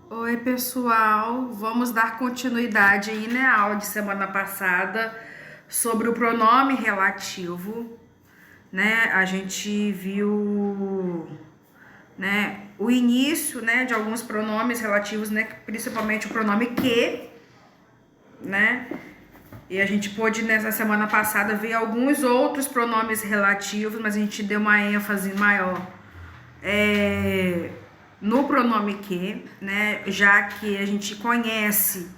Oi, pessoal. Vamos dar continuidade aí, né, à aula de semana passada sobre o pronome relativo, né? A gente viu, né, o início, né, de alguns pronomes relativos, né, principalmente o pronome que, né? E a gente pôde nessa semana passada ver alguns outros pronomes relativos, mas a gente deu uma ênfase maior no pronome que, né? Já que a gente conhece,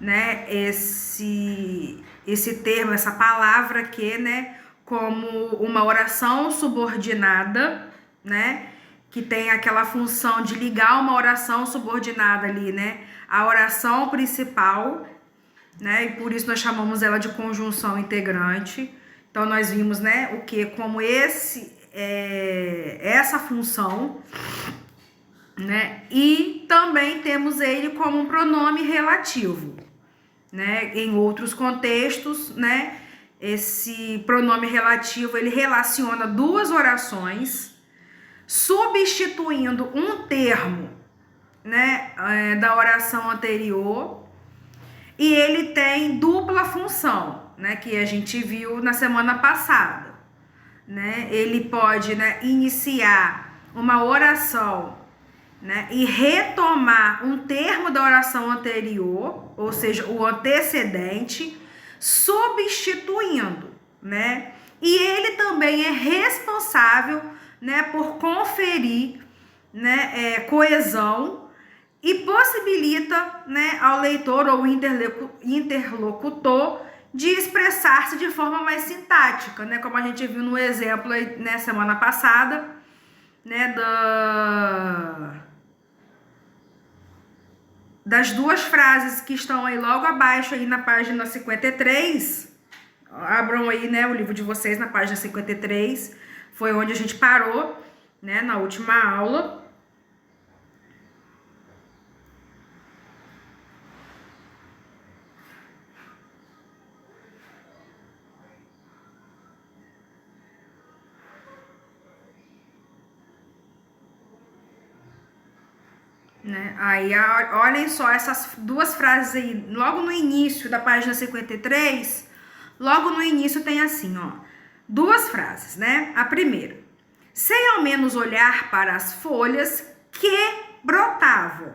né, esse termo, essa palavra que, né, como uma oração subordinada, né, que tem aquela função de ligar uma oração subordinada ali, né, a oração principal, né, e por isso nós chamamos ela de conjunção integrante. Então nós vimos, né, o que como essa função, né? E também temos ele como um pronome relativo, né? Em outros contextos, né? Esse pronome relativo, ele relaciona duas orações, substituindo um termo, né, da oração anterior, e ele tem dupla função, né, que a gente viu na semana passada, né? Ele pode, né, iniciar uma oração, né, e retomar um termo da oração anterior, ou seja, o antecedente, substituindo, né? E ele também é responsável, né, por conferir, né, coesão e possibilita, né, ao leitor ou interlocutor de expressar-se de forma mais sintática, né? Como a gente viu no exemplo aí, né, semana passada, né, das duas frases que estão aí logo abaixo aí na página 53, abram aí, né, o livro de vocês na página 53, foi onde a gente parou, né, na última aula. Né? Aí, olhem só essas duas frases aí, logo no início da página 53, logo no início tem assim, ó, duas frases, né? A primeira: sem ao menos olhar para as folhas que brotavam.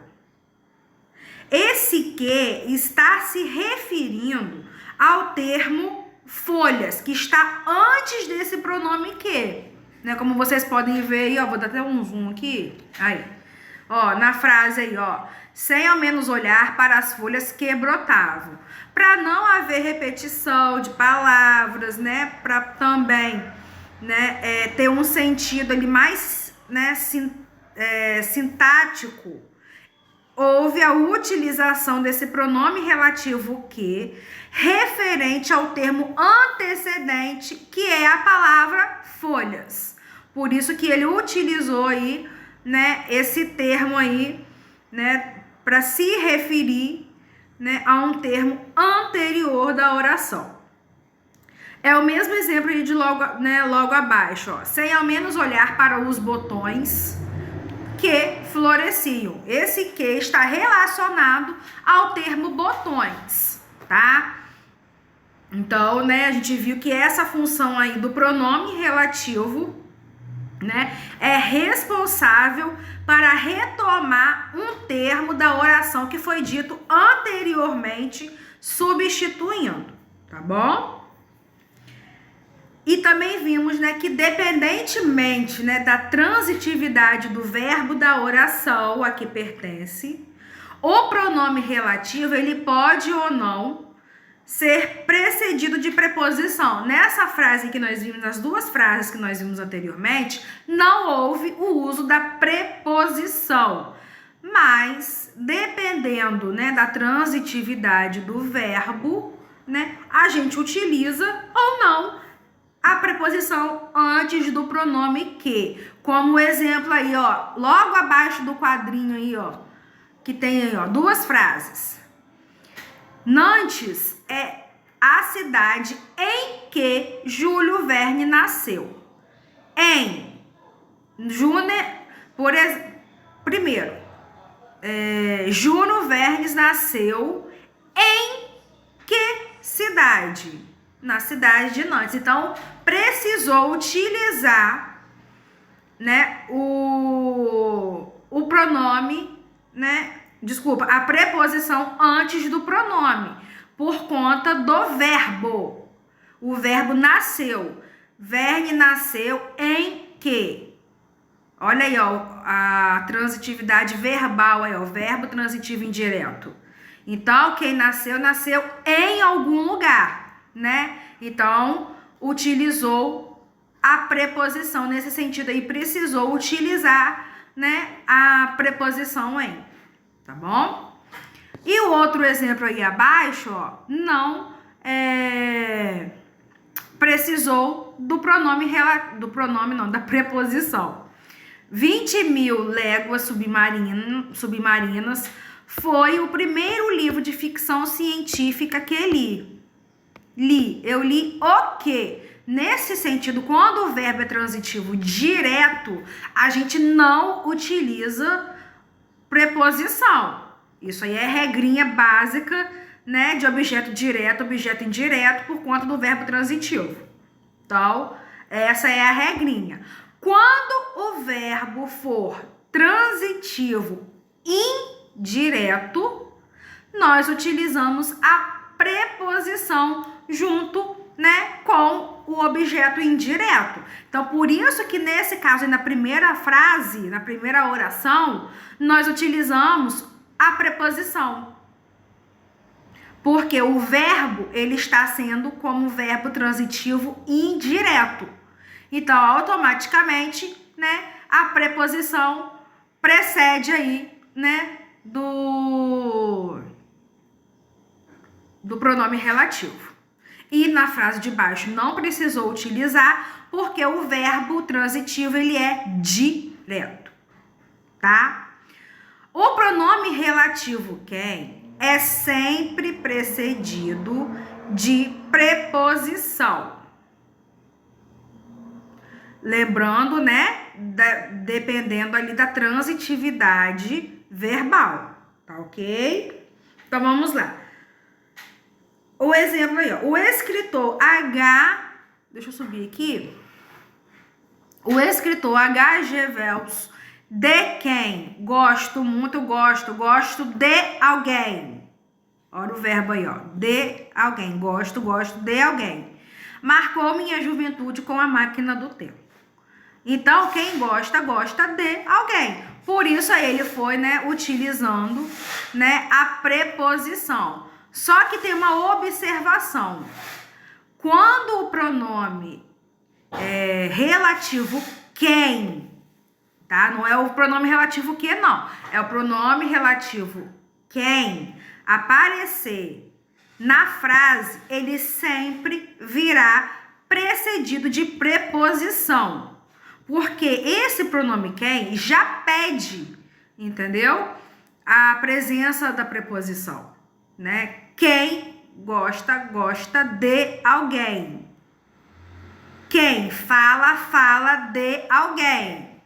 Esse que está se referindo ao termo folhas, que está antes desse pronome que, né? Como vocês podem ver aí, ó, vou dar até um zoom aqui, aí. Ó, na frase aí, ó, sem ao menos olhar para as folhas que brotavam. Para não haver repetição de palavras, né? Para também, né, ter um sentido ali mais, né, sintático, houve a utilização desse pronome relativo que, referente ao termo antecedente, que é a palavra folhas. Por isso que ele utilizou aí, né, esse termo aí, né, para se referir, né, a um termo anterior da oração. É o mesmo exemplo aí de logo, né, logo abaixo, ó. Sem ao menos olhar para os botões que floresciam. Esse que está relacionado ao termo botões, tá? Então, né, a gente viu que essa função aí do pronome relativo, né, é responsável para retomar um termo da oração que foi dito anteriormente, substituindo, tá bom? E também vimos, né, que dependentemente, né, da transitividade do verbo da oração a que pertence, o pronome relativo, ele pode ou não ser precedido de preposição. Nessa frase que nós vimos, nas duas frases que nós vimos anteriormente, não houve o uso da preposição. Mas, dependendo, né, da transitividade do verbo, né, a gente utiliza ou não a preposição antes do pronome que. Como exemplo aí, ó, logo abaixo do quadrinho aí, ó, que tem aí, ó, duas frases. Nantes é a cidade em que Júlio Verne nasceu. Em Júnior, primeiro, Júlio Vernes nasceu em que cidade? Na cidade de Nantes. Então, precisou utilizar, né, o pronome, né, desculpa, a preposição antes do pronome, por conta do verbo. O verbo nasceu. Verne nasceu em que? Olha aí, ó, a transitividade verbal aí, ó, o verbo transitivo indireto. Então, quem nasceu, nasceu em algum lugar, né? Então, utilizou a preposição nesse sentido aí, precisou utilizar, né, a preposição em, tá bom? E o outro exemplo aí abaixo, ó, não precisou do pronome, da preposição. 20.000 léguas submarinas foi o primeiro livro de ficção científica que li. Eu li o quê? Nesse sentido, quando o verbo é transitivo direto, a gente não utiliza preposição. Isso aí é regrinha básica, né, de objeto direto, objeto indireto, por conta do verbo transitivo. Então, essa é a regrinha. Quando o verbo for transitivo indireto, nós utilizamos a preposição junto, né, com o objeto indireto. Então, por isso que nesse caso, na primeira frase, na primeira oração, nós utilizamos a preposição. Porque o verbo, ele está sendo como verbo transitivo indireto. Então, automaticamente, né, a preposição precede aí, né, do pronome relativo. E na frase de baixo não precisou utilizar, porque o verbo transitivo, ele é direto, tá? O pronome relativo quem é sempre precedido de preposição. Lembrando, né, dependendo ali da transitividade verbal, tá ok? Então, vamos lá. O exemplo aí, ó. O escritor deixa eu subir aqui. O escritor H.G. Wells, de quem? Gosto muito, gosto de alguém. Olha o verbo aí, ó. De alguém. Gosto de alguém. Marcou minha juventude com a máquina do tempo. Então, quem gosta de alguém. Por isso aí ele foi, né, utilizando, né, a preposição. Só que tem uma observação. Quando o pronome é relativo quem, tá? Não é o pronome relativo que, não. É o pronome relativo quem aparecer na frase, ele sempre virá precedido de preposição. Porque esse pronome quem já pede, entendeu? A presença da preposição, né? Quem gosta de alguém. Quem fala de alguém,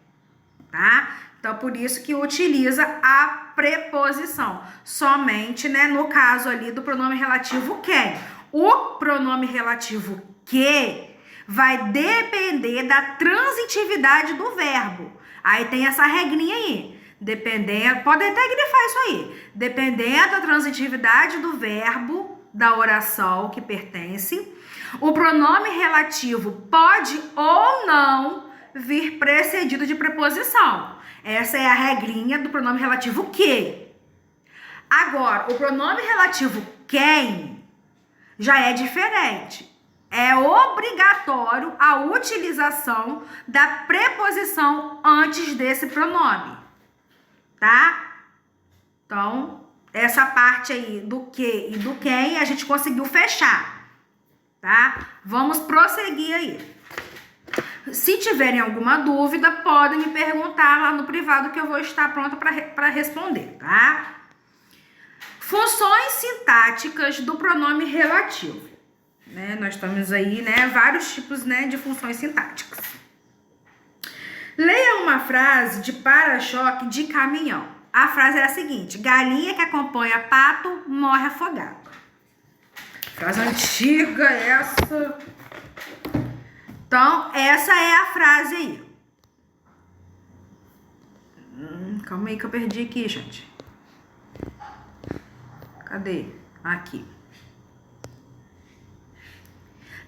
tá? Então, por isso que utiliza a preposição. Somente, né, no caso ali do pronome relativo quem. O pronome relativo que vai depender da transitividade do verbo. Aí tem essa regrinha aí. Dependendo, pode até grifar isso aí. Dependendo da transitividade do verbo, da oração que pertence, o pronome relativo pode ou não vir precedido de preposição. Essa é a regrinha do pronome relativo que. Agora, o pronome relativo quem já é diferente. É obrigatório a utilização da preposição antes desse pronome, tá? Então, essa parte aí do que e do quem a gente conseguiu fechar, tá? Vamos prosseguir aí. Se tiverem alguma dúvida, podem me perguntar lá no privado que eu vou estar pronta para responder, tá? Funções sintáticas do pronome relativo. Né? Nós temos aí, né, vários tipos, né, de funções sintáticas. Leia uma frase de para-choque de caminhão. a frase é a seguinte: galinha que acompanha pato morre afogada. Frase antiga essa. Então, essa é a frase aí. Calma aí que eu perdi aqui, gente. Cadê? Aqui.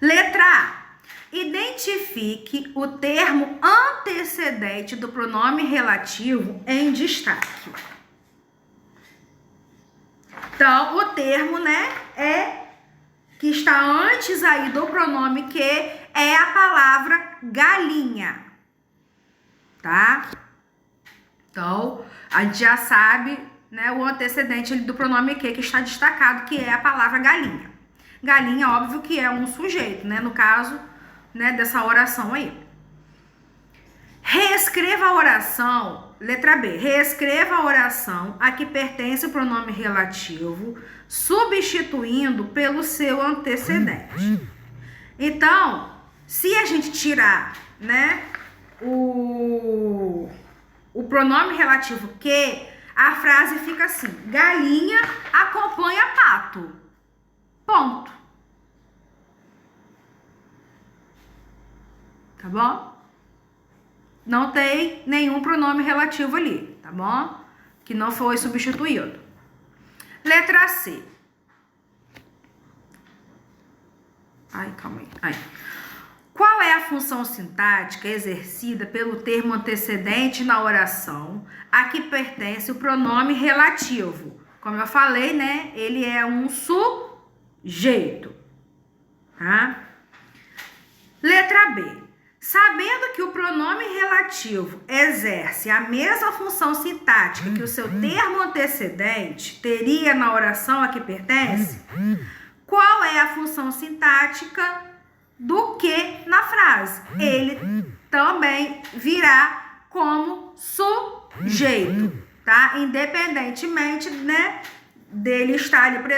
Letra A. Identifique o termo antecedente do pronome relativo em destaque. Então, o termo, né, que está antes aí do pronome que é a palavra galinha, tá? Então, a gente já sabe, né, o antecedente do pronome que está destacado, que é a palavra galinha. Galinha, óbvio que é um sujeito, né, no caso, né, dessa oração aí. Reescreva a oração, letra B, reescreva a oração a que pertence o pronome relativo, substituindo pelo seu antecedente. Então, se a gente tirar, né, o pronome relativo que, a frase fica assim: galinha acompanha pato. Ponto. Tá bom? Não tem nenhum pronome relativo ali, tá bom? Que não foi substituído. Letra C. Ai, calma aí. Ai. Qual é a função sintática exercida pelo termo antecedente na oração a que pertence o pronome relativo? Como eu falei, né? Ele é um sujeito, tá? Letra B. Sabendo que o pronome relativo exerce a mesma função sintática que o seu termo antecedente teria na oração a que pertence, qual é a função sintática do que na frase? Ele também virá como sujeito, tá? Independentemente, né, dele estar ali presente.